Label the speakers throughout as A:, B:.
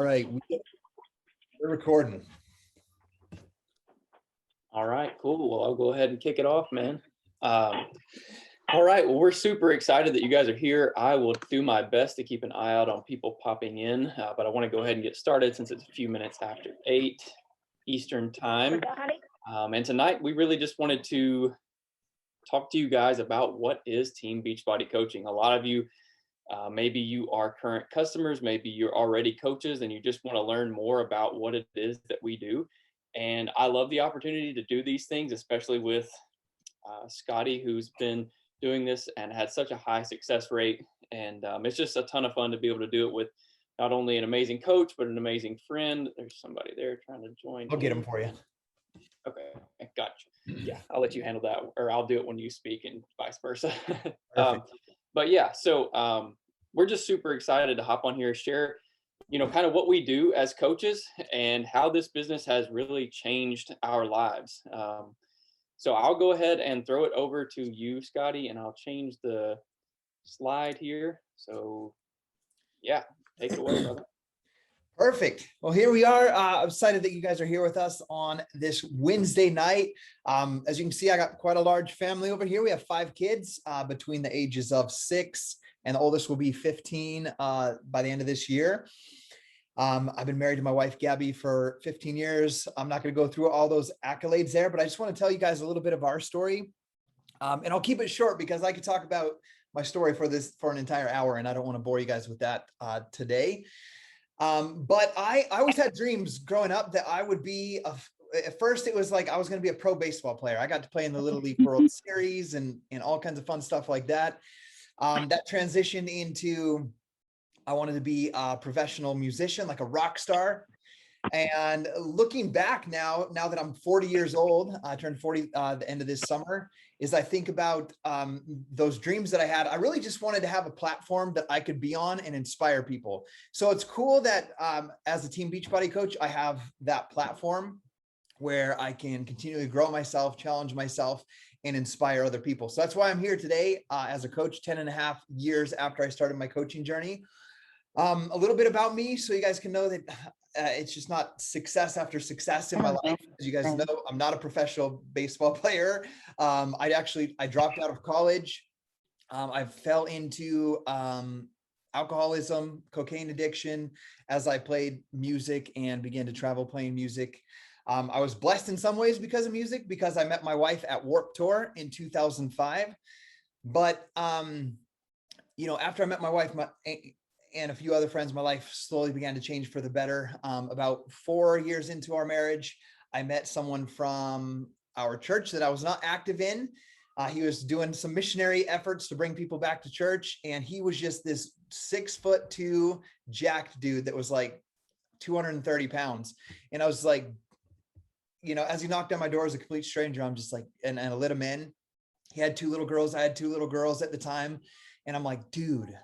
A: right, we're recording.
B: All right, cool. Well, I'll go ahead and kick it off, man. All right, well, we're super excited that you guys are here. I will do my best to keep an eye out on people popping in, but I want to go ahead and get started since it's a few minutes after 8 Eastern time. And tonight, we really just wanted to talk to you guys about what is Team Beachbody Coaching. A lot of you, maybe you are current customers, maybe you're already coaches, and you just want to learn more about what it is that we do. And I love the opportunity to do these things, especially with Scotty, who's been doing this and had such a high success rate. And it's just a ton of fun to be able to do it with not only an amazing coach, but an amazing friend. There's somebody there trying to join.
A: I'll get him for you.
B: Okay, gotcha. Yeah, I'll let you handle that, or I'll do it when you speak and vice versa. But yeah, so we're just super excited to hop on here, share, kind of what we do as coaches and how this business has really changed our lives. So I'll go ahead and throw it over to you, Scotty, and I'll change the slide here. So yeah, take it away, brother.
A: Perfect. Well, here we are. I'm excited that you guys are here with us on this Wednesday night. As you can see, I got quite a large family over here. We have 5 kids between the ages of 6 and the oldest will be 15 by the end of this year. I've been married to my wife, Gabby, for 15 years. I'm not going to go through all those accolades there, but I just want to tell you guys a little bit of our story. And I'll keep it short because I could talk about my story for an entire hour, and I don't want to bore you guys with that today. But I always had dreams growing up that I would be at first it was like I was going to be a pro baseball player. I got to play in the Little League World Series and all kinds of fun stuff like that. That transitioned into I wanted to be a professional musician, like a rock star. And looking back now that I'm 40 years old, I turned 40 the end of this summer, is I think about those dreams that I had. I really just wanted to have a platform that I could be on and inspire people. So it's cool that as a Team Beachbody coach, I have that platform where I can continually grow myself, challenge myself, and inspire other people. So that's why I'm here today as a coach 10.5 years after I started my coaching journey. A little bit about me so you guys can know that it's just not success after success in my life. As you guys know, I'm not a professional baseball player. I dropped out of college. I fell into alcoholism, cocaine addiction as I played music and began to travel playing music. I was blessed in some ways because of music, because I met my wife at Warped Tour in 2005. But, after I met my wife, and a few other friends, my life slowly began to change for the better. About 4 years into our marriage, I met someone from our church that I was not active in. He was doing some missionary efforts to bring people back to church. And he was just this 6'2" jacked dude that was like 230 pounds. And I was like, as he knocked on my door as a complete stranger, I'm just like, and I let him in. He had 2 little girls. I had 2 little girls at the time. And I'm like, dude,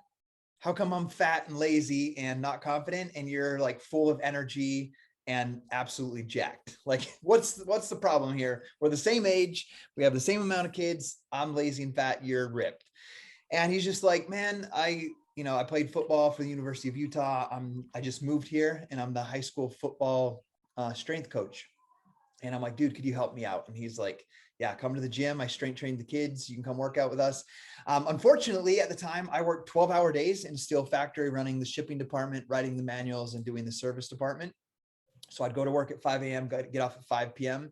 A: how come I'm fat and lazy and not confident and you're like full of energy and absolutely jacked? Like, what's the problem here? We're the same age. We have the same amount of kids. I'm lazy and fat. You're ripped. And he's just like, man, I played football for the University of Utah. I just moved here and I'm the high school football strength coach. And I'm like, dude, could you help me out? And he's like, yeah, come to the gym. I strength train the kids. You can come work out with us. Unfortunately, at the time, I worked 12-hour days in a steel factory, running the shipping department, writing the manuals, and doing the service department. So I'd go to work at 5 a.m., get off at 5 p.m.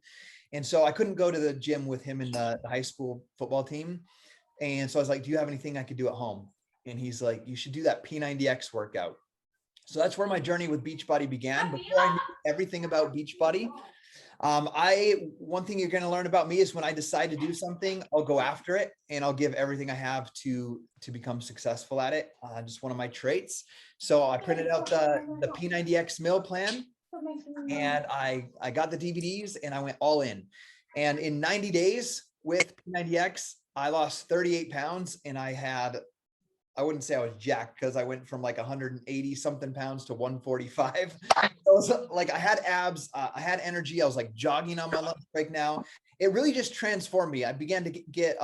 A: And so I couldn't go to the gym with him and the high school football team. And so I was like, do you have anything I could do at home? And he's like, you should do that P90X workout. So that's where my journey with Beachbody began. Before I knew everything about Beachbody, one thing you're going to learn about me is when I decide to do something, I'll go after it and I'll give everything I have to become successful at it. Just one of my traits. So I printed out the P90X meal plan and I got the DVDs and I went all in. And in 90 days with P90X, I lost 38 pounds and I wouldn't say I was jacked because I went from like 180 something pounds to 145. So like I had abs, I had energy. I was like jogging on my lunch break now. It really just transformed me. I began to get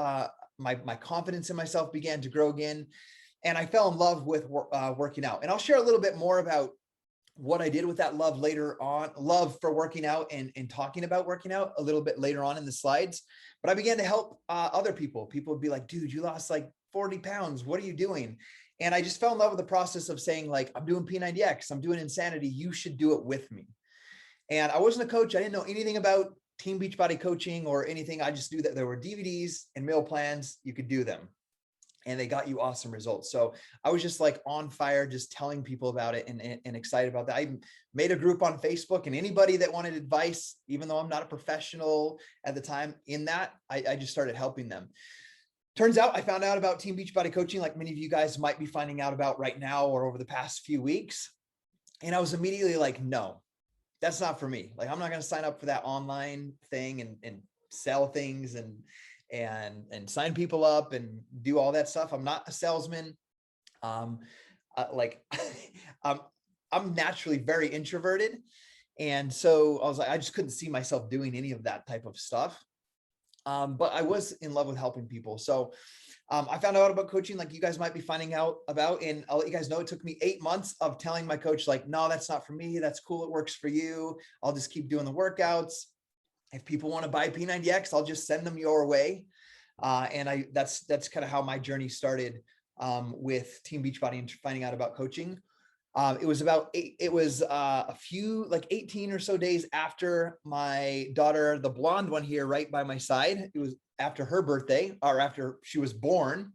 A: my confidence in myself began to grow again. And I fell in love with working out. And I'll share a little bit more about what I did with that love later on, love for working out and talking about working out a little bit later on in the slides. But I began to help other people. People would be like, dude, you lost like 40 pounds. What are you doing? And I just fell in love with the process of saying like, I'm doing P90X, I'm doing Insanity. You should do it with me. And I wasn't a coach. I didn't know anything about Team Beachbody coaching or anything. I just knew that there were DVDs and meal plans. You could do them, and they got you awesome results. So I was just like on fire, just telling people about it and excited about that. I made a group on Facebook, and anybody that wanted advice, even though I'm not a professional at the time in that, I just started helping them. Turns out I found out about Team Beachbody coaching, like many of you guys might be finding out about right now or over the past few weeks. And I was immediately like, no, that's not for me. Like, I'm not going to sign up for that online thing and sell things and sign people up and do all that stuff. I'm not a salesman. Like I'm naturally very introverted. And so I was like, I just couldn't see myself doing any of that type of stuff. But I was in love with helping people. So I found out about coaching like you guys might be finding out about, and I'll let you guys know it took me 8 months of telling my coach, like, no, that's not for me. That's cool. It works for you. I'll just keep doing the workouts. If people want to buy P90X, I'll just send them your way. And that's kind of how my journey started with Team Beachbody and finding out about coaching. It was a few, like 18 or so days after my daughter, the blonde one here right by my side. It was after her birthday, or after she was born.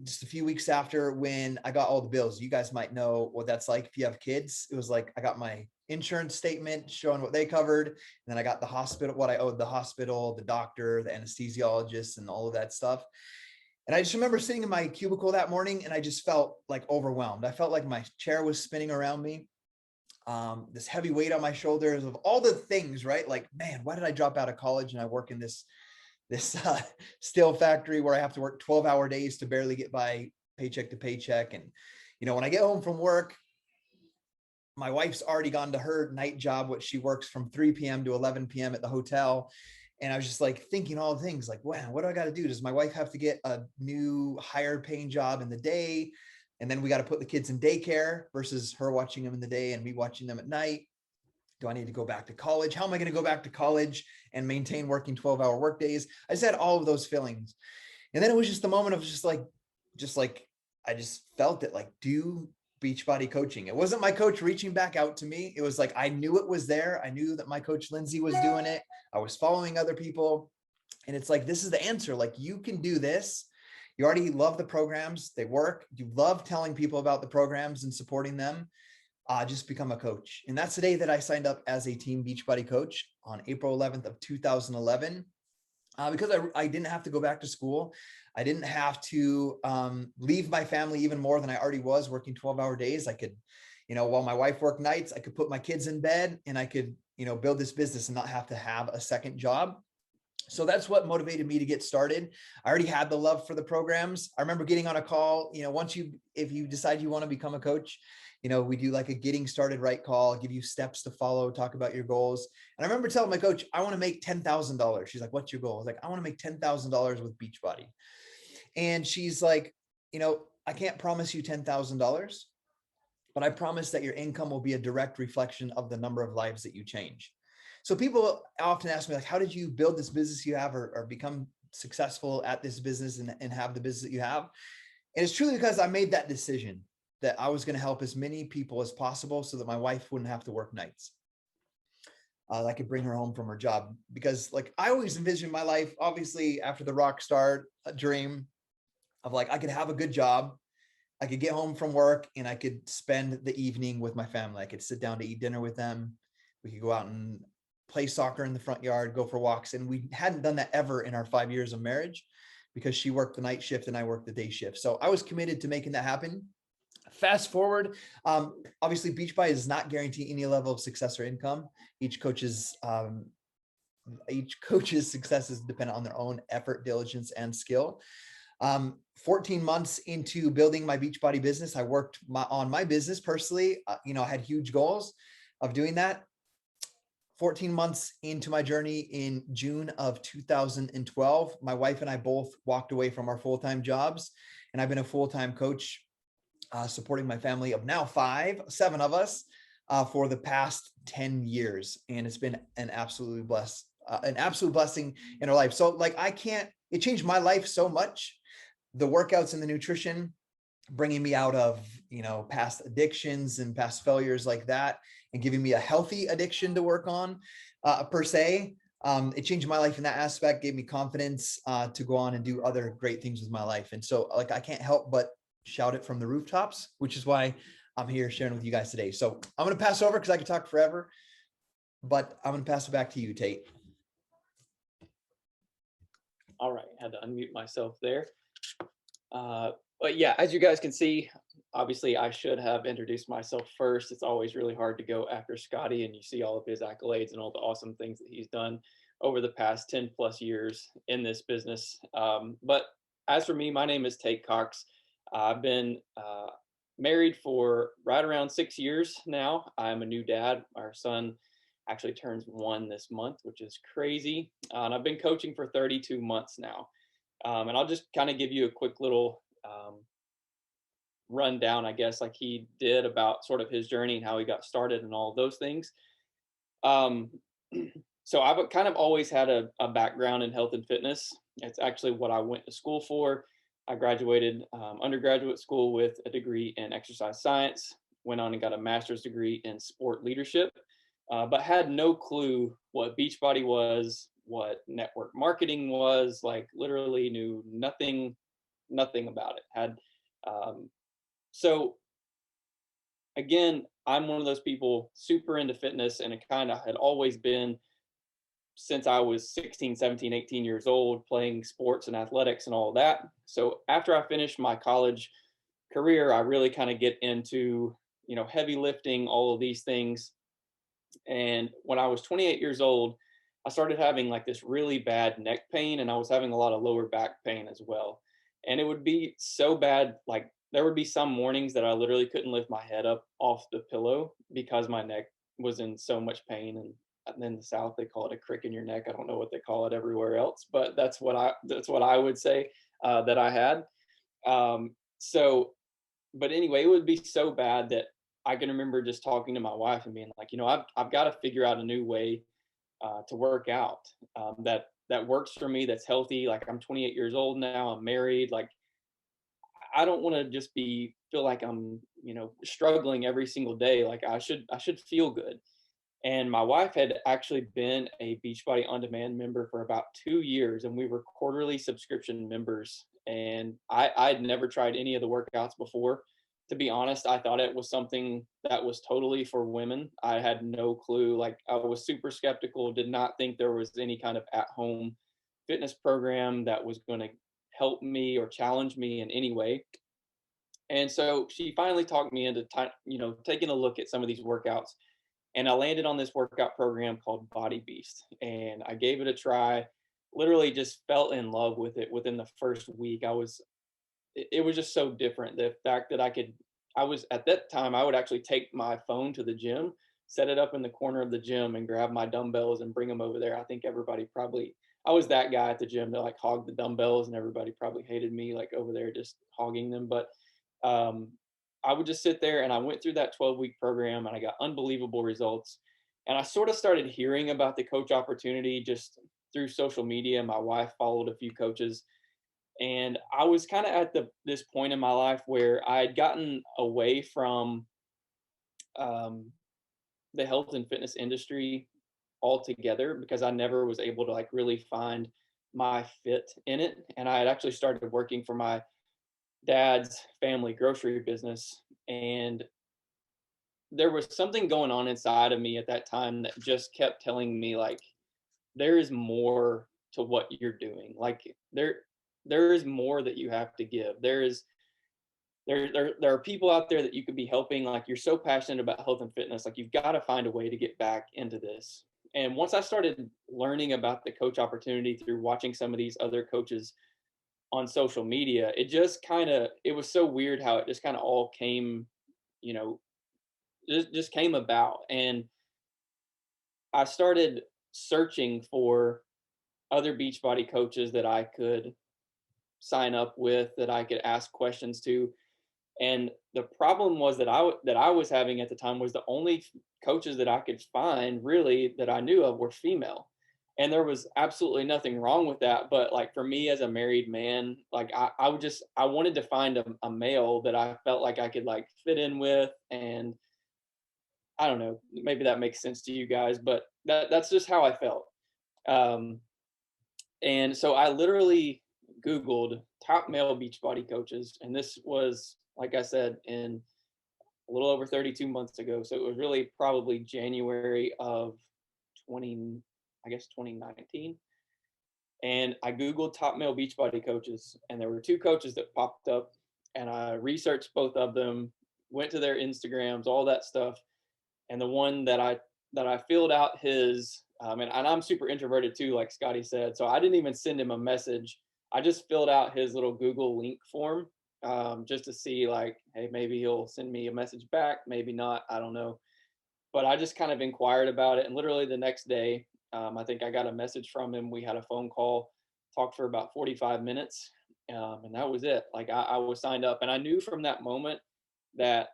A: Just a few weeks after, when I got all the bills. You guys might know what that's like if you have kids. It was like I got my insurance statement showing what they covered, and then I got the hospital, what I owed the hospital, the doctor, the anesthesiologist, and all of that stuff. And I just remember sitting in my cubicle that morning, and I just felt like overwhelmed. I felt like my chair was spinning around me. This heavy weight on my shoulders of all the things, right? Like, man, why did I drop out of college and I work in this steel factory where I have to work 12-hour days to barely get by paycheck to paycheck? And, when I get home from work, my wife's already gone to her night job, which she works from 3 p.m. to 11 p.m. at the hotel. And I was just like thinking all the things like, wow, what do I got to do? Does my wife have to get a new higher paying job in the day? And then we got to put the kids in daycare versus her watching them in the day and me watching them at night. Do I need to go back to college? How am I going to go back to college and maintain working 12-hour work days? I just had all of those feelings. And then it was just the moment of just like, I just felt it, like, do Beachbody coaching. It wasn't my coach reaching back out to me. It was like, I knew it was there. I knew that my coach Lindsay was doing it. I was following other people. And it's like, this is the answer. Like, you can do this. You already love the programs. They work. You love telling people about the programs and supporting them. Just become a coach. And that's the day that I signed up as a Team Beachbody coach on April 11th of 2011. Because I didn't have to go back to school. I didn't have to leave my family even more than I already was, working 12-hour days. I could, while my wife worked nights, I could put my kids in bed and I could, build this business and not have to have a second job. So that's what motivated me to get started. I already had the love for the programs. I remember getting on a call, if you decide you want to become a coach, we do like a getting started right call, give you steps to follow, talk about your goals. And I remember telling my coach, I want to make $10,000. She's like, what's your goal? I was like, I want to make $10,000 with Beachbody. And she's like, I can't promise you $10,000, but I promise that your income will be a direct reflection of the number of lives that you change. So people often ask me, like, how did you build this business you have or become successful at this business and have the business that you have? And it's truly because I made that decision that I was going to help as many people as possible so that my wife wouldn't have to work nights. I could bring her home from her job, because like I always envisioned my life, obviously after the rock star dream of like, I could have a good job. I could get home from work and I could spend the evening with my family. I could sit down to eat dinner with them. We could go out and play soccer in the front yard, go for walks. And we hadn't done that ever in our 5 years of marriage, because she worked the night shift and I worked the day shift. So I was committed to making that happen. Fast forward, obviously Beachbody does not guarantee any level of success or income. Each coach's success is dependent on their own effort, diligence, and skill. 14 months into building my Beachbody business, I worked on my business personally. I had huge goals of doing that. 14 months into my journey, in June of 2012, my wife and I both walked away from our full-time jobs, and I've been a full-time coach supporting my family of now seven of us, for the past 10 years. And it's been an absolute blessing in our life. So like, it changed my life so much. The workouts and the nutrition, bringing me out of, past addictions and past failures like that, and giving me a healthy addiction to work on, per se. It changed my life in that aspect, gave me confidence to go on and do other great things with my life. And so like, I can't help but shout it from the rooftops, which is why I'm here sharing with you guys today. So I'm going to pass over because I could talk forever, but I'm going to pass it back to you, Tate.
B: All right, had to unmute myself there. But yeah, as you guys can see, obviously I should have introduced myself first. It's always really hard to go after Scotty, and you see all of his accolades and all the awesome things that he's done over the past 10 plus years in this business. But as for me, my name is Tate Cox. I've been married for right around 6 years now. I'm a new dad. Our son actually turns 1 this month, which is crazy. And I've been coaching for 32 months now. And I'll just kind of give you a quick little rundown, I guess, like he did, about sort of his journey and how he got started and all of those things. So I've kind of always had a background in health and fitness. It's actually what I went to school for. I graduated undergraduate school with a degree in exercise science, went on and got a master's degree in sport leadership, but had no clue what Beachbody was, what network marketing was, like literally knew nothing about it. So again, I'm one of those people super into fitness, and it kind of had always been since I was 16, 17, 18 years old, playing sports and athletics and all of that. So after I finished my college career, I really kind of get into, heavy lifting, all of these things. And when I was 28 years old, I started having like this really bad neck pain, and I was having a lot of lower back pain as well. And it would be so bad, like there would be some mornings that I literally couldn't lift my head up off the pillow because my neck was in so much pain. And in the South, they call it a crick in your neck. I don't know what they call it everywhere else, but that's what I would say that I had. So, but anyway, it would be so bad that I can remember just talking to my wife and being like, I've got to figure out a new way to work out that works for me, that's healthy. Like I'm 28 years old now, I'm married. Like I don't want to just feel like I'm, struggling every single day. Like I should feel good. And my wife had actually been a Beachbody On Demand member for about 2 years, and we were quarterly subscription members. And I'd never tried any of the workouts before. To be honest, I thought it was something that was totally for women. I had no clue. Like I was super skeptical, did not think there was any kind of at-home fitness program that was going to help me or challenge me in any way. And so she finally talked me into taking a look at some of these workouts. And I landed on this workout program called Body Beast, and I gave it a try. Literally just fell in love with it within the first week. It was just so different. The fact that I was at that time, I would actually take my phone to the gym, set it up in the corner of the gym, and grab my dumbbells and bring them over there. I think I was that guy at the gym that like hogged the dumbbells, and everybody probably hated me like over there just hogging them. But I would just sit there, and I went through that 12-week program, and I got unbelievable results. And I sort of started hearing about the coach opportunity just through social media. My wife followed a few coaches, and I was kind of at this point in my life where I had gotten away from the health and fitness industry altogether because I never was able to like really find my fit in it. And I had actually started working for my dad's family grocery business, and there was something going on inside of me at that time that just kept telling me like there is more to what you're doing. Like there is more that you have to give. There are people out there that you could be helping. Like you're so passionate about health and fitness, like you've got to find a way to get back into this. And once I started learning about the coach opportunity through watching some of these other coaches on social media, it was so weird how it just kind of all came, just came about. And I started searching for other Beachbody coaches that I could sign up with, that I could ask questions to. And the problem was that I was having at the time was the only coaches that I could find really that I knew of were female. And there was absolutely nothing wrong with that. But like for me as a married man, like I wanted to find a male that I felt like I could like fit in with. And I don't know, maybe that makes sense to you guys, but that's just how I felt. Um, and so I literally Googled top male Beachbody coaches. And this was, like I said, in a little over 32 months ago. So it was really probably January of 2019. And I Googled top male Beachbody coaches, and there were two coaches that popped up, and I researched both of them, went to their Instagrams, all that stuff. And the one that I filled out his, and I'm super introverted too, like Scotty said. So I didn't even send him a message. I just filled out his little Google link form, just to see like, hey, maybe he'll send me a message back, maybe not, I don't know. But I just kind of inquired about it. And literally the next day, I think I got a message from him. We had a phone call, talked for about 45 minutes. And that was it. Like I was signed up, and I knew from that moment that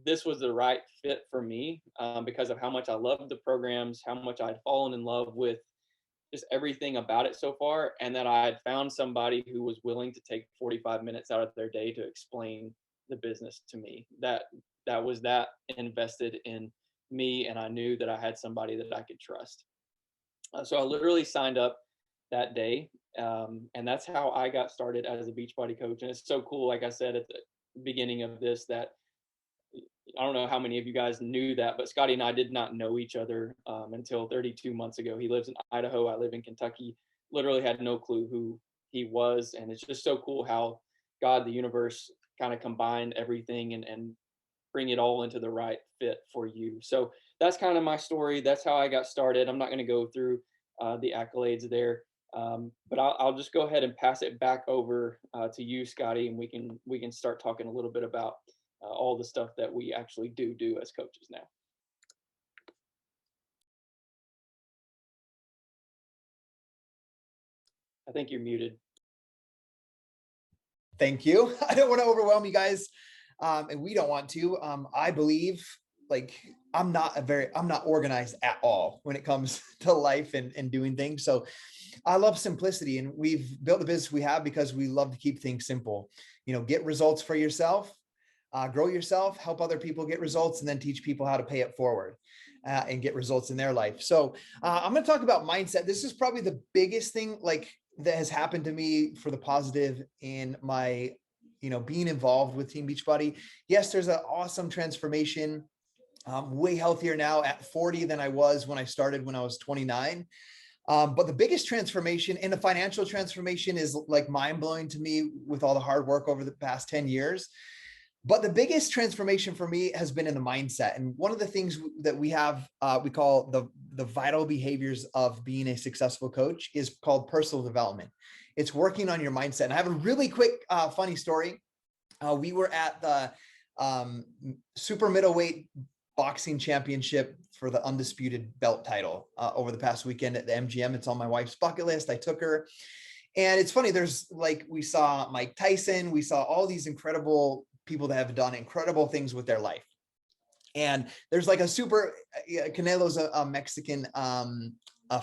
B: this was the right fit for me, because of how much I loved the programs, how much I'd fallen in love with just everything about it so far, and that I had found somebody who was willing to take 45 minutes out of their day to explain the business to me. That was that invested in me, and I knew that I had somebody that I could trust. So I literally signed up that day, and that's how I got started as a Beachbody coach. And it's so cool, like I said at the beginning of this, that I don't know how many of you guys knew that, but Scotty and I did not know each other until 32 months ago. He lives in Idaho. I live in Kentucky. Literally had no clue who he was. And it's just so cool how God, the universe, kind of combined everything and bring it all into the right fit for you. So that's kind of my story. That's how I got started. I'm not going to go through the accolades there, but I'll just go ahead and pass it back over to you, Scotty, and we can start talking a little bit about all the stuff that we actually do as coaches now. I think you're muted.
A: Thank you. I don't want to overwhelm you guys, and we don't want to. I believe like I'm not organized at all when it comes to life and doing things. So I love simplicity, and we've built the business we have because we love to keep things simple. Get results for yourself, grow yourself, help other people get results, and then teach people how to pay it forward and get results in their life. So I'm going to talk about mindset. This is probably the biggest thing like that has happened to me for the positive in my, being involved with Team Beachbody. Yes, there's an awesome transformation. I'm way healthier now at 40 than I was when I started when I was 29. But the biggest transformation and the financial transformation is like mind blowing to me with all the hard work over the past 10 years. But the biggest transformation for me has been in the mindset. And one of the things that we have, we call the vital behaviors of being a successful coach is called personal development. It's working on your mindset. And I have a really quick, funny story. We were at the super middleweight boxing championship for the undisputed belt title over the past weekend at the MGM. It's on my wife's bucket list. I took her. And it's funny, there's like, we saw Mike Tyson, we saw all these incredible people that have done incredible things with their life. And there's like Canelo's a Mexican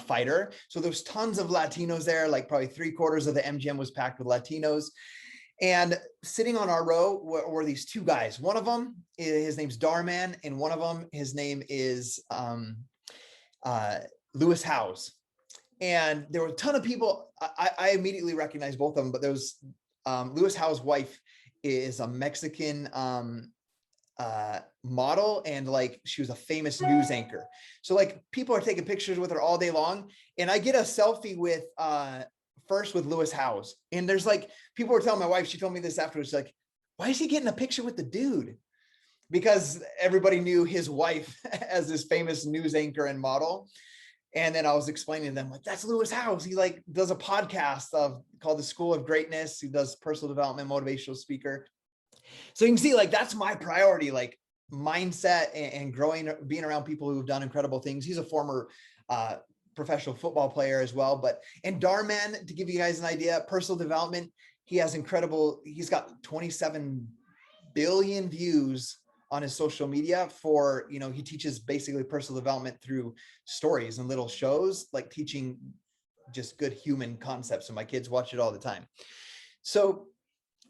A: fighter. So there's tons of Latinos there, like probably 3/4 of the MGM was packed with Latinos. And sitting on our row were these two guys. One of them, his name's Darman, and one of them, his name is Lewis Howes. And there were a ton of people. I immediately recognized both of them, but there was Lewis Howes' wife is a Mexican model, and like she was a famous news anchor. So like people are taking pictures with her all day long, and I get a selfie with first with Lewis Howes, and there's like people were telling my wife, she told me this afterwards, like, why is he getting a picture with the dude? Because everybody knew his wife as this famous news anchor and model. And then I was explaining to them, like, that's Lewis Howes. He like does a podcast called The School of Greatness. He does personal development, motivational speaker. So you can see like, that's my priority, like mindset and growing, being around people who've done incredible things. He's a former professional football player as well. And Darman, to give you guys an idea, personal development, he's got 27 billion views on his social media for, he teaches basically personal development through stories and little shows, like teaching just good human concepts. And my kids watch it all the time. So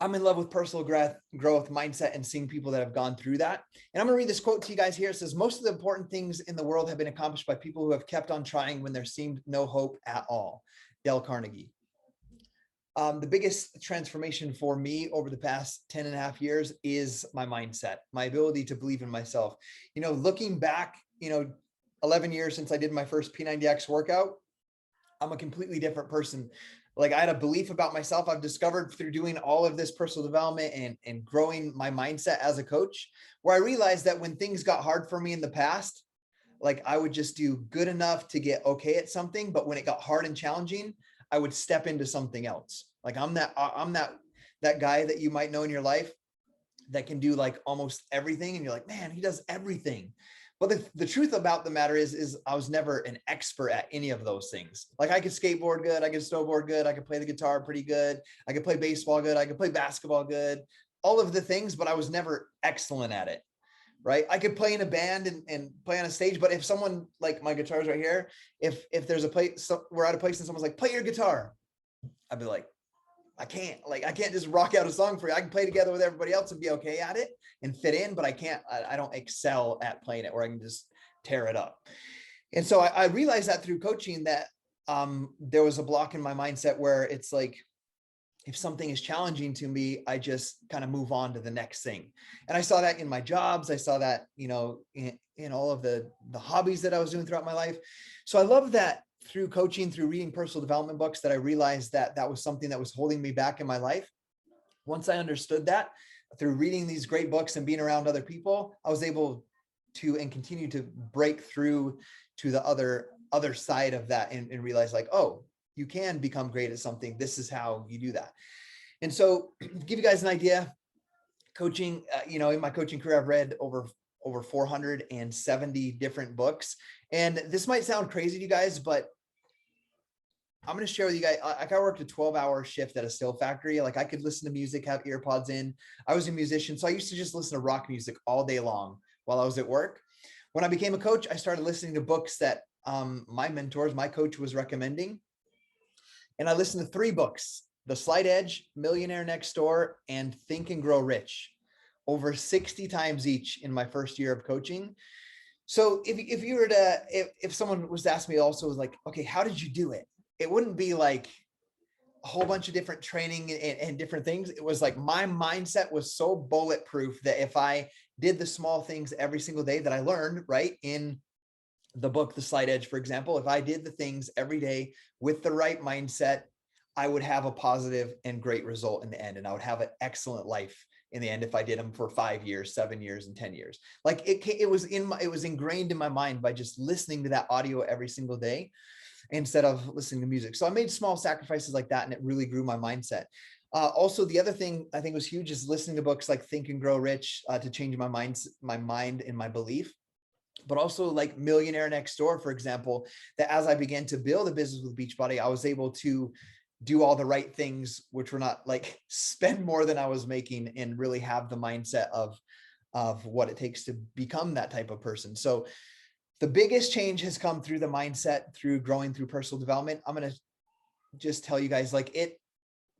A: I'm in love with personal growth mindset and seeing people that have gone through that. And I'm going to read this quote to you guys here. It says, most of the important things in the world have been accomplished by people who have kept on trying when there seemed no hope at all. Dale Carnegie. The biggest transformation for me over the past 10 and a half years is my mindset, my ability to believe in myself. Looking back, 11 years since I did my first P90X workout, I'm a completely different person. Like, I had a belief about myself. I've discovered through doing all of this personal development and growing my mindset as a coach, where I realized that when things got hard for me in the past, like, I would just do good enough to get okay at something. But when it got hard and challenging, I would step into something else. Like, I'm that guy that you might know in your life that can do like almost everything. And you're like, man, he does everything. But the truth about the matter is I was never an expert at any of those things. Like, I could skateboard good, I could snowboard good, I could play the guitar pretty good, I could play baseball good, I could play basketball good, all of the things, but I was never excellent at it, right? I could play in a band and play on a stage, but if someone, like, my guitar's right here, if there's a place, so we're at a place and someone's like, play your guitar, I'd be like, I can't just rock out a song for you. I can play together with everybody else and be okay at it and fit in, but I don't excel at playing it where I can just tear it up. And so I realized that through coaching that there was a block in my mindset where it's like, if something is challenging to me, I just kind of move on to the next thing. And I saw that in my jobs. I saw that, in all of the hobbies that I was doing throughout my life. So I love that through coaching, through reading personal development books, that I realized that that was something that was holding me back in my life. Once I understood that through reading these great books and being around other people, I was able to and continue to break through to the other side of that and realize, like, oh, you can become great at something. This is how you do that. And so, give you guys an idea, coaching, in my coaching career, I've read over 470 different books. And this might sound crazy to you guys, but I'm going to share with you guys, I worked a 12-hour shift at a steel factory. Like, I could listen to music, have earpods in. I was a musician, so I used to just listen to rock music all day long while I was at work. When I became a coach, I started listening to books that my mentors, my coach was recommending. And I listened to 3 books, The Slight Edge, Millionaire Next Door, and Think and Grow Rich, over 60 times each in my first year of coaching. So if you were to, if someone was to ask me also, was like, okay, how did you do it? It wouldn't be like a whole bunch of different training and different things. It was like, my mindset was so bulletproof that if I did the small things every single day that I learned, right, in the book, The Slight Edge, for example, if I did the things every day with the right mindset, I would have a positive and great result in the end. And I would have an excellent life in the end if I did them for 5 years, 7 years, and 10 years. Like, it was ingrained in my mind by just listening to that audio every single day instead of listening to music. So I made small sacrifices like that, and it really grew my mindset. Also, the other thing I think was huge is listening to books like Think and Grow Rich to change my mind and my belief. But also, like Millionaire Next Door, for example, that as I began to build a business with Beachbody, I was able to do all the right things, which were not like spend more than I was making, and really have the mindset of what it takes to become that type of person. So the biggest change has come through the mindset, through growing through personal development. I'm going to just tell you guys, like, it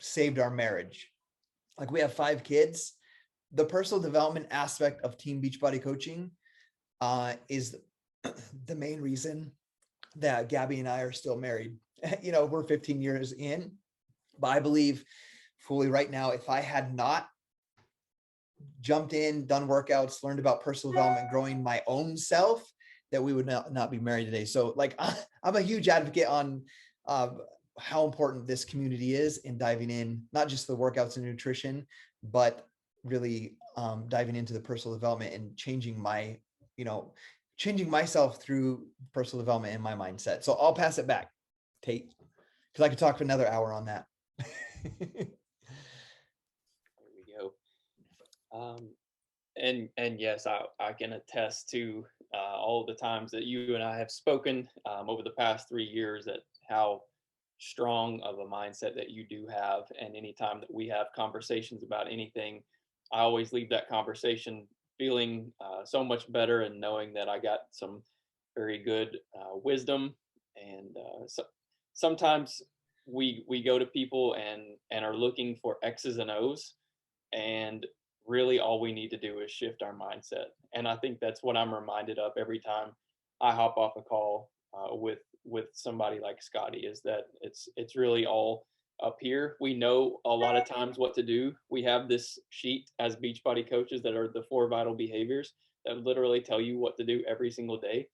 A: saved our marriage. Like, we have 5 kids. The personal development aspect of Team Beachbody coaching is the main reason that Gabby and I are still married. We're 15 years in, but I believe fully right now, if I had not jumped in, done workouts, learned about personal development, growing my own self, that we would not be married today. So, like, I'm a huge advocate on how important this community is in diving in, not just the workouts and nutrition, but really diving into the personal development and changing myself through personal development and my mindset. So I'll pass it back, Tate, because I could talk for another hour on that.
B: There we go. And yes, I can attest to all the times that you and I have spoken over the past 3 years, at how strong of a mindset that you do have. And anytime that we have conversations about anything, I always leave that conversation feeling so much better and knowing that I got some very good wisdom. And so sometimes we go to people and are looking for X's and O's, and really all we need to do is shift our mindset. And I think that's what I'm reminded of every time I hop off a call with somebody like Scotty, is that it's really all up here. We know a lot of times what to do. We have this sheet as Beachbody coaches that are the 4 vital behaviors that literally tell you what to do every single day.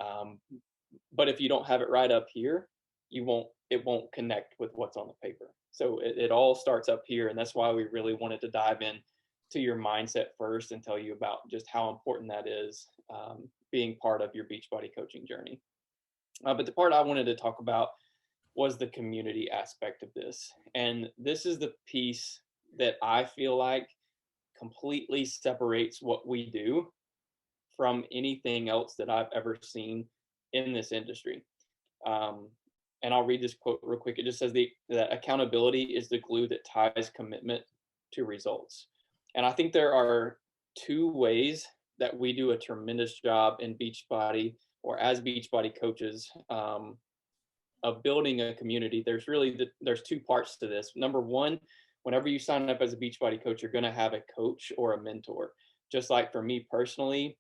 B: Um, but if you don't have it right up here, it won't connect with what's on the paper. So it all starts up here, and that's why we really wanted to dive in to your mindset first and tell you about just how important that is, being part of your Beachbody coaching journey. But the part I wanted to talk about was the community aspect of this, and this is the piece that I feel like completely separates what we do from anything else that I've ever seen in this industry. Um, and I'll read this quote real quick. It just says that accountability is the glue that ties commitment to results. And I think there are 2 ways that we do a tremendous job in Beachbody, or as Beachbody coaches, of building a community. There's 2 parts to this. Number one, whenever you sign up as a Beachbody coach, you're going to have a coach or a mentor. Just like for me personally,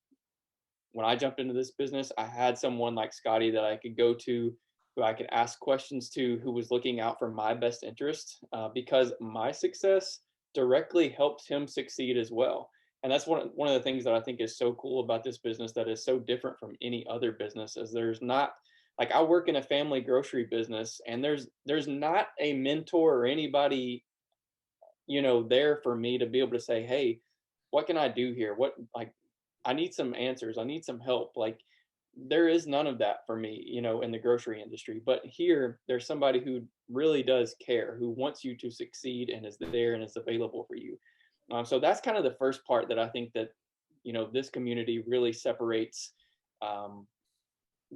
B: when I jumped into this business, I had someone like Scotty that I could go to, who I could ask questions to, who was looking out for my best interest, because my success directly helps him succeed as well. And that's one of the things that I think is so cool about this business, that is so different from any other business, is there's not, like, I work in a family grocery business, and there's not a mentor or anybody, there for me to be able to say, hey, what can I do here? I need some answers. I need some help. Like, there is none of that for me, in the grocery industry. But here, there's somebody who really does care, who wants you to succeed and is there and is available for you. So that's kind of the first part that I think that, this community really separates, um,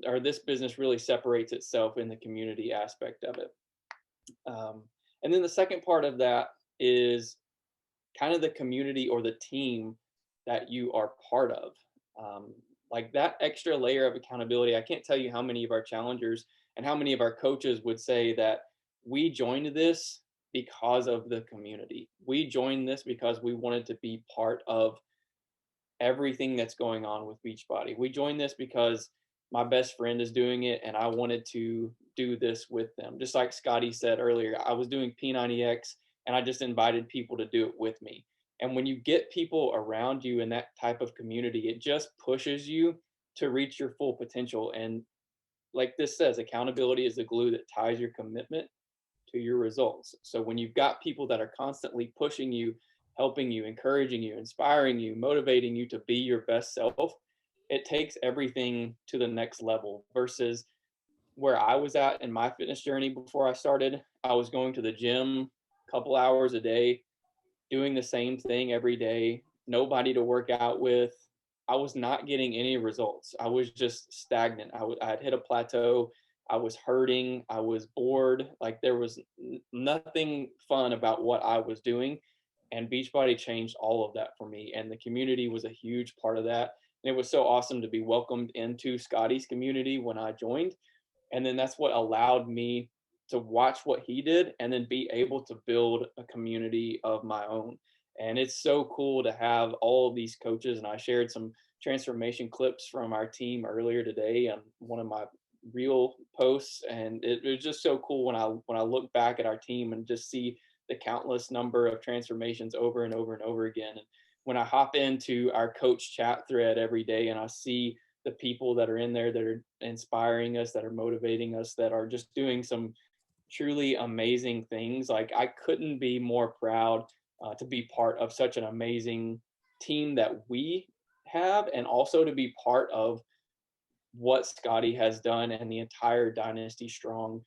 B: or this business really separates itself in the community aspect of it. Um, and then the second part of that is kind of the community or the team that you are part of. Um, like that extra layer of accountability. I can't tell you how many of our challengers and how many of our coaches would say that we joined this because of the community. We joined this because we wanted to be part of everything that's going on with Beachbody. We joined this because my best friend is doing it and I wanted to do this with them. Just like Scotty said earlier, I was doing P90X and I just invited people to do it with me. And when you get people around you in that type of community, it just pushes you to reach your full potential. And like this says, accountability is the glue that ties your commitment to your results. So when you've got people that are constantly pushing you, helping you, encouraging you, inspiring you, motivating you to be your best self, it takes everything to the next level. Versus where I was at in my fitness journey before I started, I was going to the gym a couple hours a day, doing the same thing every day, nobody to work out with. I was not getting any results. I was just stagnant. I had hit a plateau. I was hurting. I was bored. Like, there was nothing fun about what I was doing. And Beachbody changed all of that for me. And the community was a huge part of that. And it was so awesome to be welcomed into Scotty's community when I joined. And then that's what allowed me to watch what he did and then be able to build a community of my own. And it's so cool to have all of these coaches. And I shared some transformation clips from our team earlier today on one of my real posts. And it was just so cool when I look back at our team and just see the countless number of transformations over and over and over again. And when I hop into our coach chat thread every day and I see the people that are in there that are inspiring us, that are motivating us, that are just doing some truly amazing things. Like, I couldn't be more proud to be part of such an amazing team that we have, and also to be part of what Scotty has done and the entire Dynasty Strong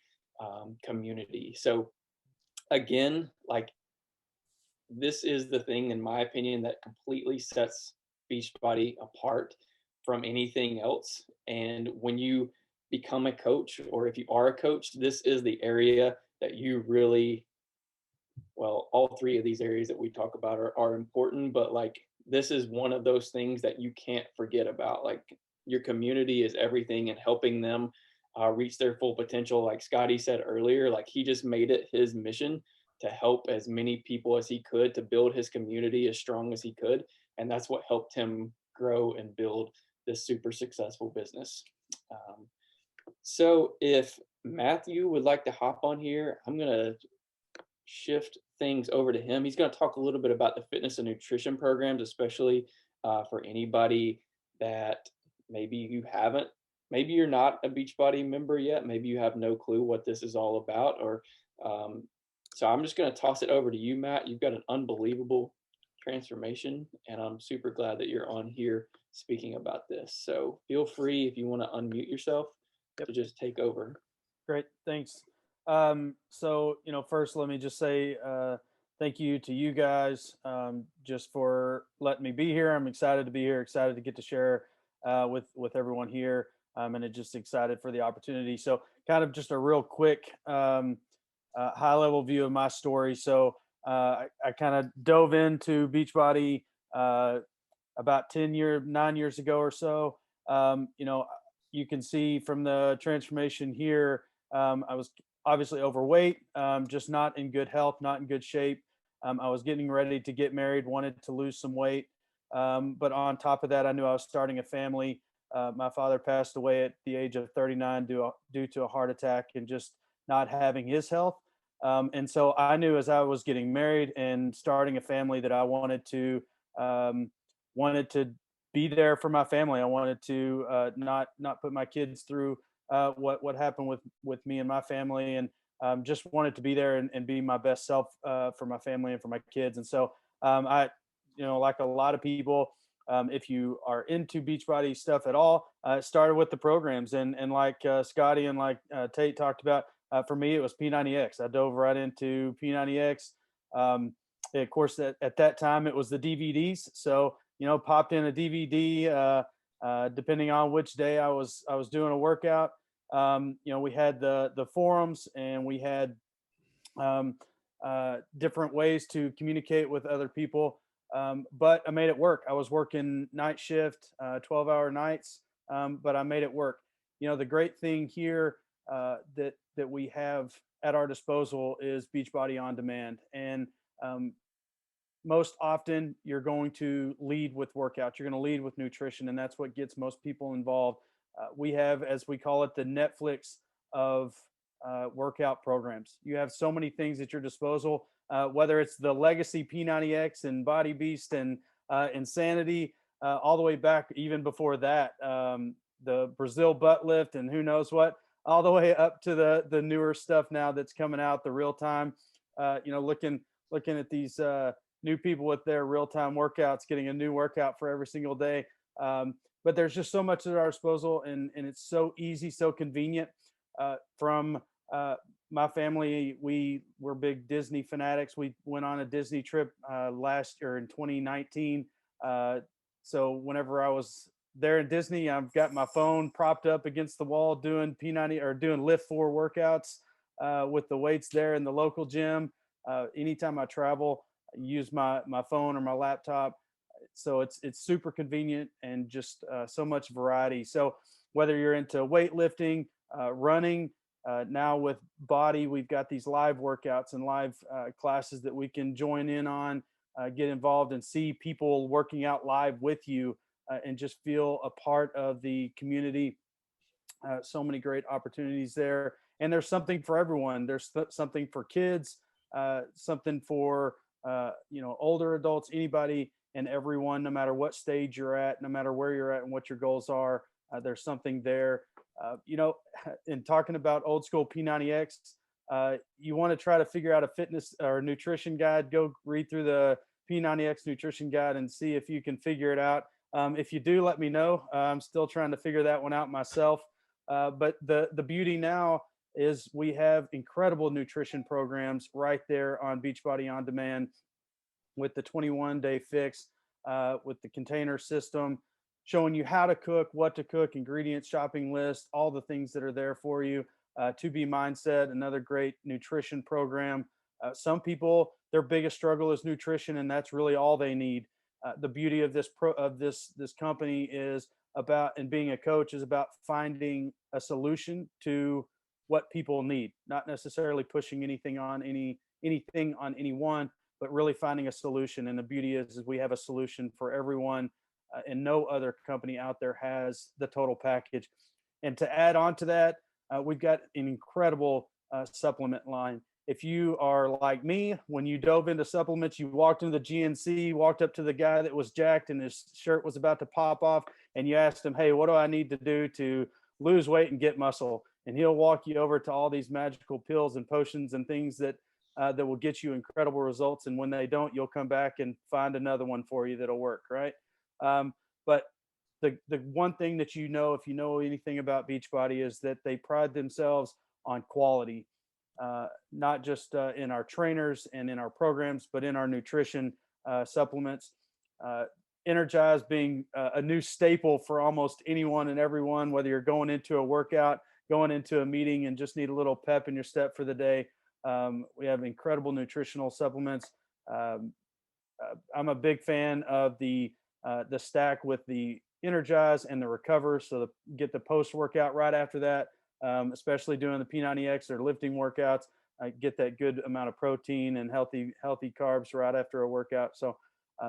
B: community. So again, like, this is the thing, in my opinion, that completely sets Beachbody apart from anything else. And when you become a coach, or if you are a coach, this is the area that you really Well, all three of these areas that we talk about are important, but like this is one of those things that you can't forget about. Like your community is everything, and helping them reach their full potential. Like Scotty said earlier, like he just made it his mission to help as many people as he could, to build his community as strong as he could. And that's what helped him grow and build this super successful business. Um, so if Matthew would like to hop on here, I'm going to shift things over to him. He's going to talk a little bit about the fitness and nutrition programs, especially for anybody that maybe you haven't, maybe you're not a Beachbody member yet, maybe you have no clue what this is all about, or um, so I'm just going to toss it over to you, Matt. You've got an unbelievable transformation, and I'm super glad that you're on here speaking about this. So feel free, if you want to unmute yourself,
C: Yep.
B: to just take over.
C: Great. Thanks. So, first, let me just say thank you to you guys just for letting me be here. I'm excited to be here, excited to get to share with everyone here, and just excited for the opportunity. So, kind of just a real quick high level view of my story. So, I kind of dove into Beachbody about 9 years ago or so. You can see from the transformation here, I was obviously overweight, just not in good health, not in good shape. I was getting ready to get married, wanted to lose some weight. But on top of that, I knew I was starting a family. My father passed away at the age of 39 due to a heart attack and just not having his health. And so I knew as I was getting married and starting a family that I wanted to be there for my family. I wanted to not put my kids through what happened with me and my family, and just wanted to be there and be my best self for my family and for my kids. And so I, like a lot of people, if you are into Beachbody stuff at all, started with the programs, and like Scotty and like Tate talked about. For me, it was P90X. I dove right into P90X. Of course, at that time, it was the DVDs. So popped in a DVD depending on which day I was doing a workout. We had the forums, and we had different ways to communicate with other people. But I made it work. I was working night shift, 12-hour nights, but I made it work. The great thing here that we have at our disposal is Beachbody On Demand, and most often you're going to lead with workouts, you're going to lead with nutrition, and that's what gets most people involved. We have, as we call it, the Netflix of workout programs. You have so many things at your disposal, whether it's the legacy P90X and Body Beast and Insanity, all the way back even before that, the Brazil butt lift and who knows what, all the way up to the newer stuff now that's coming out, the real time. Looking at these new people with their real-time workouts, getting a new workout for every single day. But there's just so much at our disposal, and it's so easy, so convenient. From my family, we're big Disney fanatics. We went on a Disney trip last year in 2019. So whenever I was there in Disney, I've got my phone propped up against the wall doing P90 or doing Lift 4 workouts with the weights there in the local gym. Anytime I travel, I use my phone or my laptop. So it's super convenient, and just so much variety. So whether you're into weightlifting, running, now with Body, we've got these live workouts and live classes that we can join in on, get involved and see people working out live with you, and just feel a part of the community. So many great opportunities there, and there's something for everyone. There's something for kids, something for older adults, anybody and everyone, no matter what stage you're at, no matter where you're at and what your goals are. There's something there. In talking about old school P90X, you want to try to figure out a fitness or nutrition guide, go read through the P90X nutrition guide and see if you can figure it out. If you do, let me know. I'm still trying to figure that one out myself. But the beauty now is we have incredible nutrition programs right there on Beachbody On Demand, with the 21-day fix, with the container system, showing you how to cook, what to cook, ingredients, shopping list, all the things that are there for you. To Be Mindset, another great nutrition program, Some people, their biggest struggle is nutrition, and that's really all they need. The beauty of this company is about, and being a coach is about finding a solution to what people need, not necessarily pushing anything on anyone, but really finding a solution. And the beauty is we have a solution for everyone, and no other company out there has the total package. And to add on to that, we've got an incredible supplement line. If you are like me, when you dove into supplements, you walked into the GNC, walked up to the guy that was jacked and his shirt was about to pop off, and you asked him, hey, what do I need to do to lose weight and get muscle? And he'll walk you over to all these magical pills and potions and things that will get you incredible results. And when they don't, you'll come back and find another one for you that'll work, right? But the one thing that if you know anything about Beachbody, is that they pride themselves on quality. Not just in our trainers and in our programs, but in our nutrition supplements. Energize being a new staple for almost anyone and everyone, whether you're going into a workout, going into a meeting, and just need a little pep in your step for the day. We have incredible nutritional supplements. I'm a big fan of the stack with the Energize and the Recover, so get the post workout right after that. Especially doing the P90X or lifting workouts, I get that good amount of protein and healthy carbs right after a workout. So,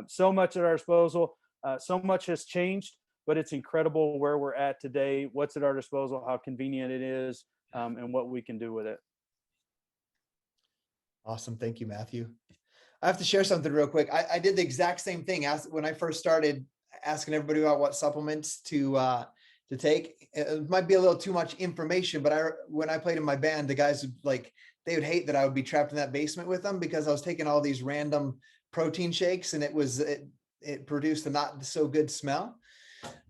C: so much at our disposal. So much has changed, but it's incredible where we're at today, what's at our disposal, how convenient it is, and what we can do with it.
A: Awesome. Thank you, Matthew. I have to share something real quick. I did the exact same thing when I first started asking everybody about what supplements to take. It might be a little too much information, but when I played in my band, the guys they would hate that I would be trapped in that basement with them, because I was taking all these random protein shakes, and it produced a not so good smell.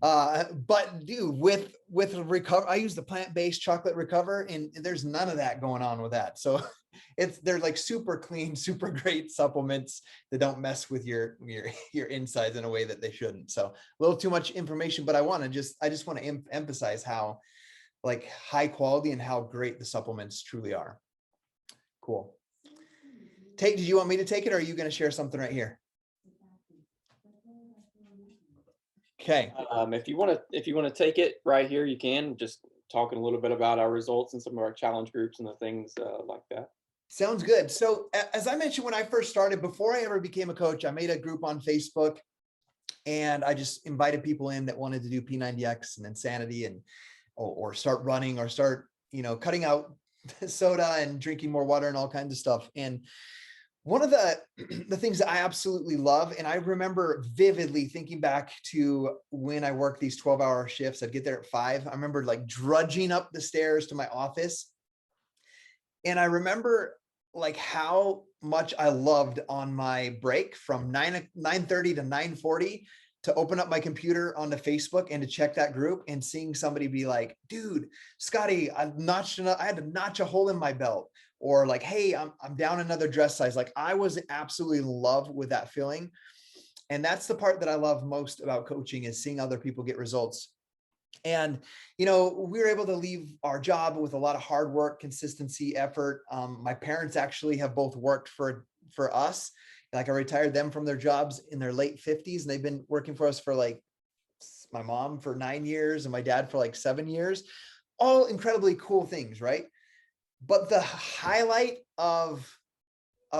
A: But dude, with Recover, I use the plant-based chocolate Recover, and there's none of that going on with that. So they're like super clean, super great supplements that don't mess with your insides in a way that they shouldn't. So a little too much information, but I just want to emphasize how high quality and how great the supplements truly are. Cool. Did you want me to take it, or are you going to share something right here? Okay.
B: If you want to take it right here, you can. Just talking a little bit about our results and some of our challenge groups and the things like that.
A: Sounds good. So as I mentioned, when I first started, before I ever became a coach, I made a group on Facebook, and I just invited people in that wanted to do P90X and Insanity, and or start running, or start cutting out soda and drinking more water and all kinds of stuff. And one of the things that I absolutely love, and I remember vividly thinking back to when I worked these 12-hour shifts, I'd get there at 5. I remember drudging up the stairs to my office. And I remember how much I loved on my break from 9:30 to 9:40 to open up my computer onto Facebook and to check that group, and seeing somebody be like, dude, Scotty, I had to notch a hole in my belt, or hey, I'm down another dress size. I was absolutely in love with that feeling. And that's the part that I love most about coaching, is seeing other people get results. And, we were able to leave our job with a lot of hard work, consistency, effort. My parents actually have both worked for us. I retired them from their jobs in their late 50s, and they've been working for us for my mom for 9 years and my dad for 7 years. All incredibly cool things, right? But the highlight of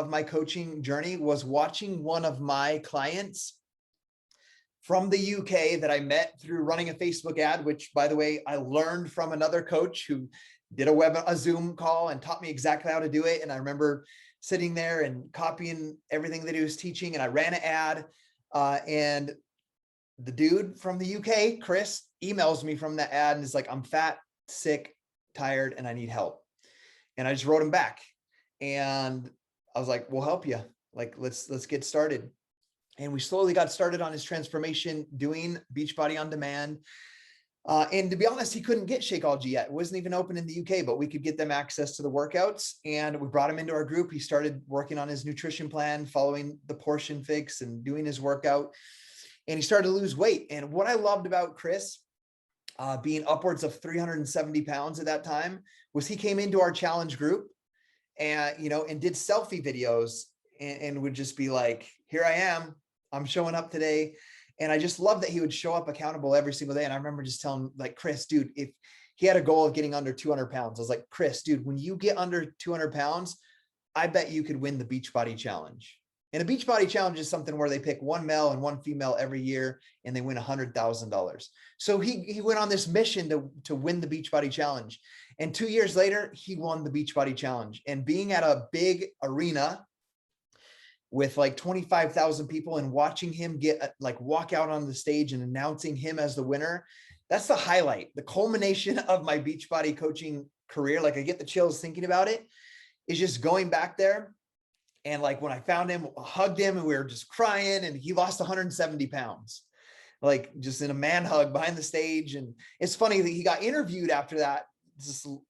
A: my coaching journey was watching one of my clients from the UK that I met through running a Facebook ad, which, by the way, I learned from another coach who did a Zoom call and taught me exactly how to do it. And I remember sitting there and copying everything that he was teaching, and I ran an ad, and the dude from the UK, Chris, emails me from the ad and is like, I'm fat, sick, tired, and I need help. And I just wrote him back, and I was like, we'll help you. Let's get started. And we slowly got started on his transformation, doing Beachbody on demand. And to be honest, he couldn't get Shakeology yet. It wasn't even open in the UK, but we could get them access to the workouts. And we brought him into our group. He started working on his nutrition plan, following the portion fix and doing his workout. And he started to lose weight. And what I loved about Chris, being upwards of 370 pounds at that time, was he came into our challenge group, and, and did selfie videos and would just be like, here I am, I'm showing up today. And I just love that he would show up accountable every single day. And I remember just telling him, like, Chris, dude, if he had a goal of getting under 200 pounds, I was like, Chris, dude, when you get under 200 pounds, I bet you could win the Beachbody Challenge. And a Beachbody Challenge is something where they pick one male and one female every year and they win $100,000. So he went on this mission to win the Beachbody Challenge. And 2 years later, he won the Beachbody Challenge. And being at a big arena with like 25,000 people and watching him get walk out on the stage and announcing him as the winner, that's the highlight, the culmination of my Beachbody coaching career. Like, I get the chills thinking about it, is just going back there. And like, when I found him, I hugged him and we were just crying, and he lost 170 pounds, like just in a man hug behind the stage. And it's funny that he got interviewed after that.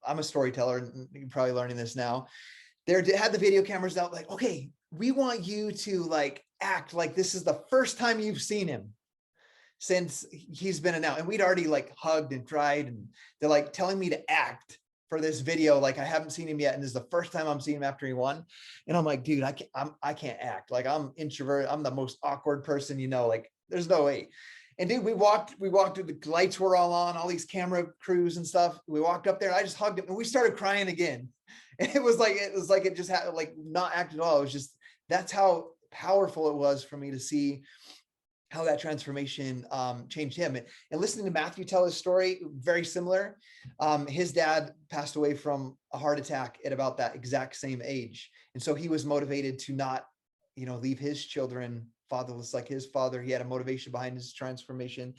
A: I'm a storyteller, and you're probably learning this now. They had the video cameras out, like, okay, we want you to like act like this is the first time you've seen him since he's been announced. And we'd already like hugged and cried, and they're like telling me to act for this video, like I haven't seen him yet, and this is the first time I'm seeing him after he won. And I'm like, dude, I can't act. Like, I'm introverted. I'm the most awkward person, like there's no way. And dude, we walked through, the lights were all on, all these camera crews and stuff. We walked up there, and I just hugged him, and we started crying again. And it was like it just had like not act at all. It was just, that's how powerful it was for me to see how that transformation changed him. And listening to Matthew tell his story, very similar. His dad passed away from a heart attack at about that exact same age. And so he was motivated to not, leave his children fatherless like his father. He had a motivation behind his transformation.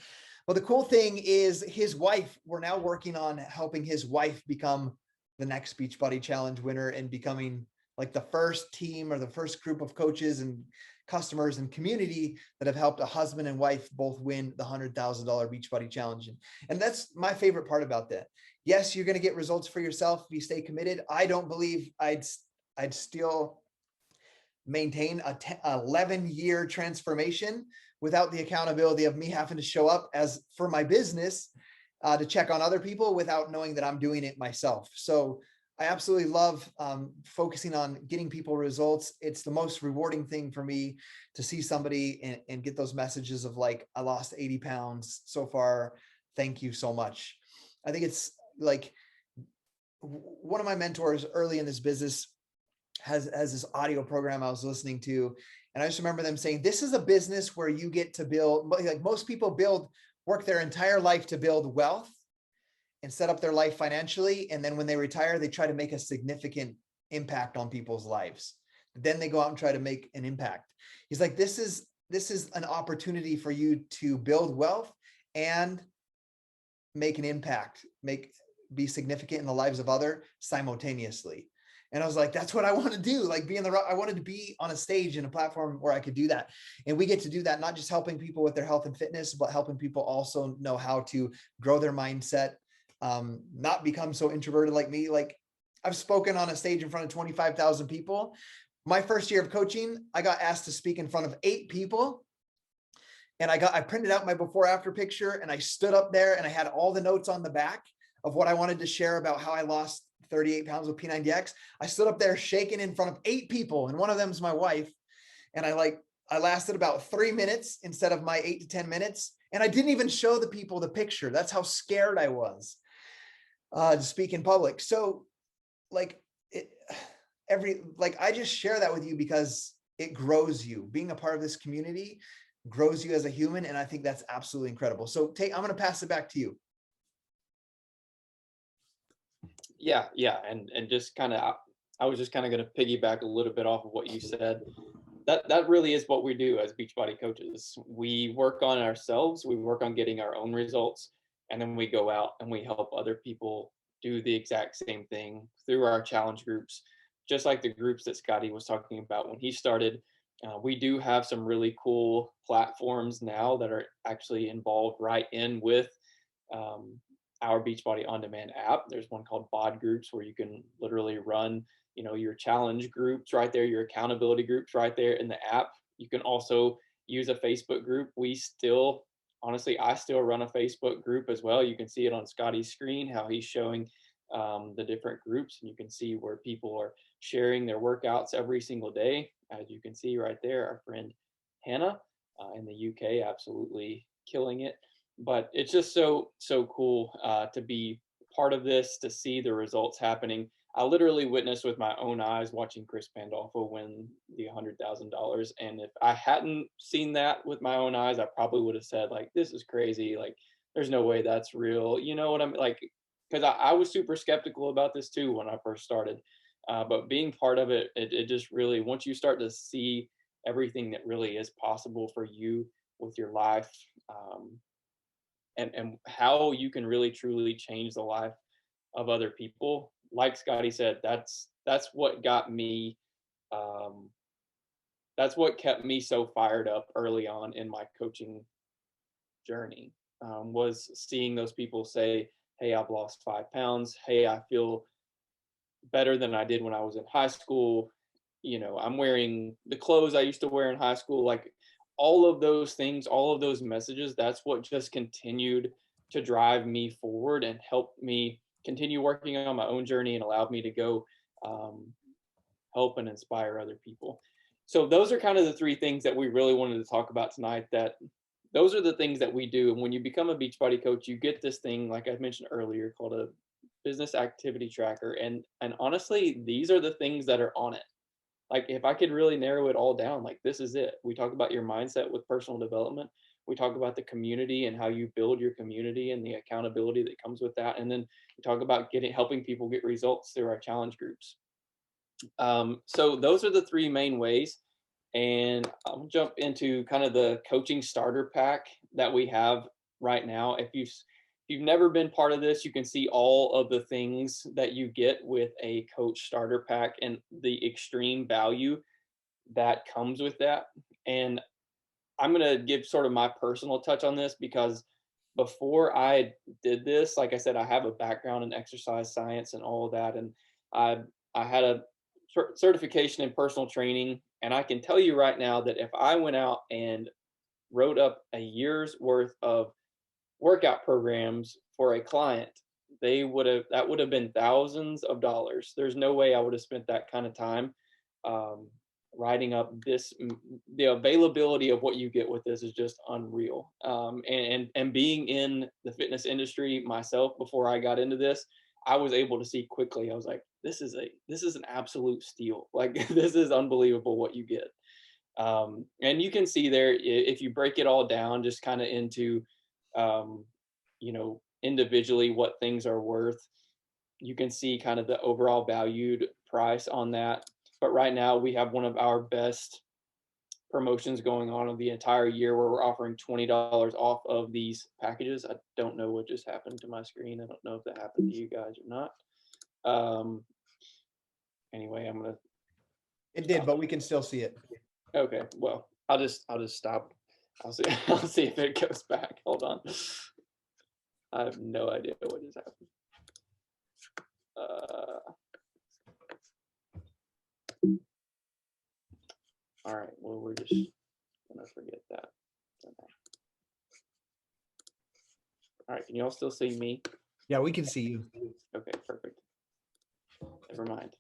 A: Well, the cool thing is his wife, we're now working on helping his wife become the next Beachbody Challenge winner, and becoming like the first team or the first group of coaches and customers and community that have helped a husband and wife both win the $100,000 Beachbody Challenge. And that's my favorite part about that. Yes, you're going to get results for yourself if you stay committed. I don't believe I'd still maintain a 11-year transformation without the accountability of me having to show up as for my business to check on other people without knowing that I'm doing it myself. So I absolutely love focusing on getting people results. It's the most rewarding thing for me to see somebody and get those messages of like, I lost 80 pounds so far. Thank you so much. I think it's like one of my mentors early in this business has this audio program I was listening to. And I just remember them saying, this is a business where you get to build, like most people work their entire life to build wealth and set up their life financially. And then when they retire, they try to make a significant impact on people's lives. Then they go out and try to make an impact. He's like, this is an opportunity for you to build wealth and make an impact, be significant in the lives of others simultaneously. And I was like, that's what I want to do. Like, I wanted to be on a stage and a platform where I could do that. And we get to do that, not just helping people with their health and fitness, but helping people also know how to grow their mindset, not become so introverted like me. Like, I've spoken on a stage in front of 25,000 people. My first year of coaching, I got asked to speak in front of 8 people. And I printed out my before after picture, and I stood up there and I had all the notes on the back of what I wanted to share about how I lost 38 pounds with P90X. I stood up there shaking in front of 8 people, and one of them is my wife. And I lasted about 3 minutes instead of my 8 to 10 minutes. And I didn't even show the people the picture. That's how scared I was to speak in public. So I just share that with you because it grows you. Being a part of this community grows you as a human. And I think that's absolutely incredible. So I'm going to pass it back to you.
B: Yeah. And just kind of, I was just kind of going to piggyback a little bit off of what you said. That really is what we do as Beachbody coaches. We work on ourselves. We work on getting our own results. And then we go out and we help other people do the exact same thing through our challenge groups, just like the groups that Scotty was talking about when he started. We do have some really cool platforms now that are actually involved right in with our Beachbody On Demand app. There's one called BOD Groups where you can literally run, your challenge groups right there, your accountability groups right there in the app. You can also use a Facebook group. I still run a Facebook group as well. You can see it on Scotty's screen, how he's showing the different groups, and you can see where people are sharing their workouts every single day. As you can see right there, our friend Hannah in the UK, absolutely killing it. But it's just so cool to be part of this, to see the results happening. I literally witnessed with my own eyes watching Chris Pandolfo win the $100,000. And if I hadn't seen that with my own eyes, I probably would have said, like, this is crazy. Like, there's no way that's real. You know what I'm like? Because I was super skeptical about this too when I first started. But being part of it, it just really, once you start to see everything that really is possible for you with your life, and how you can really truly change the life of other people. Like Scotty said, that's what got me. Um, that's what kept me so fired up early on in my coaching journey, was seeing those people say, "Hey, I've lost 5 pounds. Hey, I feel better than I did when I was in high school. You know, I'm wearing the clothes I used to wear in high school." Like, all of those things, all of those messages, that's what just continued to drive me forward and help me continue working on my own journey and allowed me to go um, help and inspire other people. So those are kind of the three things that we really wanted to talk about tonight. That those are the things that we do. And when you become a Beachbody coach, you get this thing, like I mentioned earlier, called a business activity tracker. And honestly, these are the things that are on it. Like, if I could really narrow it all down, like, this is it. We talk about your mindset with personal development. We talk about the community and how you build your community and the accountability that comes with that. And then we talk about helping people get results through our challenge groups. So those are the three main ways. And I'll jump into kind of the coaching starter pack that we have right now. If you've never been part of this, you can see all of the things that you get with a coach starter pack and the extreme value that comes with that. And I'm going to give sort of my personal touch on this, because before I did this, like I said, I have a background in exercise science and all of that. And I had a certification in personal training. And I can tell you right now that if I went out and wrote up a year's worth of workout programs for a client, that would have been thousands of dollars. There's no way I would have spent that kind of time writing up this. The availability of what you get with this is just unreal. And being in the fitness industry myself before I got into this, I was able to see quickly. I was like, this is an absolute steal. Like, this is unbelievable what you get. And you can see there, if you break it all down, just kind of into, individually what things are worth, you can see kind of the overall valued price on that. But right now we have one of our best promotions going on of the entire year, where we're offering $20 off of these packages. I don't know what just happened to my screen. I don't know if that happened to you guys or not. Anyway, I'm gonna.
A: It did, but we can still see it.
B: Okay, well, I'll just stop. I'll see. I'll see if it goes back. Hold on. I have no idea what just happened. All right. Well, we're just gonna forget that. All right. Can you all still see me?
A: Yeah, we can see you.
B: Okay, perfect. Never mind.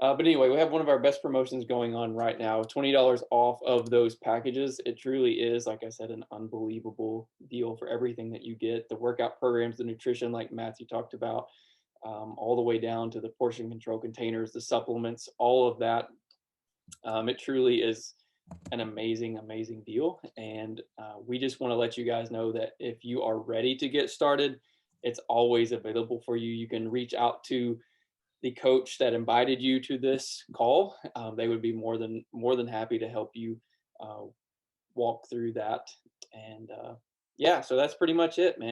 B: But anyway, we have one of our best promotions going on right now, $20 off of those packages. It truly is, like I said, an unbelievable deal for everything that you get. The workout programs, the nutrition, like Matthew talked about, all the way down to the portion control containers, the supplements, all of that. It truly is an amazing, amazing deal. And we just want to let you guys know that if you are ready to get started, it's always available for you. You can reach out to the coach that invited you to this call. They would be more than happy to help you walk through that. And yeah, so that's pretty much it, man.